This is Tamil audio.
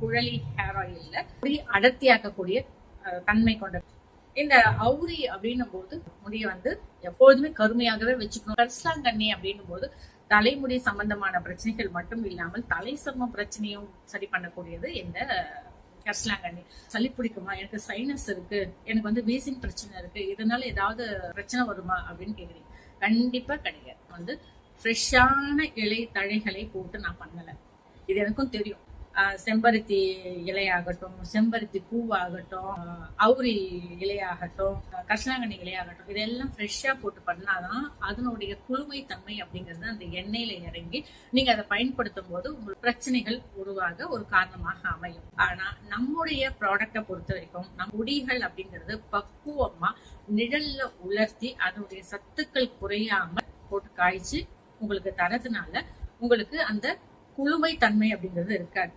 குழலி ஹேர் ஆயில்ல முடி அடர்த்தியாக்கக்கூடிய தன்மை கொண்டது. இந்த அவுரி அப்படின்னும் போது முடிய வந்து எப்பொழுதுமே கருமையாகவே வச்சுக்கணும். கரிசலாங்கண்ணி அப்படின்னும் போது தலைமுடி சம்பந்தமான பிரச்சனைகள் மட்டும் இல்லாமல் தலை சர்ம பிரச்சனையும் சரி பண்ணக்கூடியது இந்த கரிசலாங்கண்ணி. சளி பிடிக்குமா, எனக்கு சைனஸ் இருக்கு, எனக்கு வந்து வீசிங் பிரச்சனை இருக்கு, இதனால ஏதாவது பிரச்சனை வருமா அப்படின்னு கேக்குறீங்க. கண்டிப்பா கிடையாது. வந்து ஃப்ரெஷ்ஷான இலை தழைகளை போட்டு நான் பண்ணல. இது எனக்கும் தெரியும். செம்பருத்தி இலையாகட்டும், செம்பருத்தி பூவாகட்டும், அவுரி இலையாகட்டும், கரிசலாங்கண்ணி இலையாகட்டும், இதெல்லாம் ஃப்ரெஷ்ஷா போட்டு பண்ணாதான் அதனுடைய குளுமை தன்மை அப்படிங்கிறது அந்த எண்ணெயில இறங்கி நீங்க அதை பயன்படுத்தும் போது உங்களுக்கு பிரச்சனைகள் உருவாக ஒரு காரணமாக அமையும். ஆனா நம்முடைய ப்ராடக்டை பொறுத்த வரைக்கும் நம் முடிகள் அப்படிங்கிறது பக்குவமா நிழல்ல உலர்த்தி அதனுடைய சத்துக்கள் குறையாம போட்டு காய்ச்சி உங்களுக்கு தரதுனால உங்களுக்கு அந்த குளுமை தன்மை அப்படிங்கிறது இருக்காது.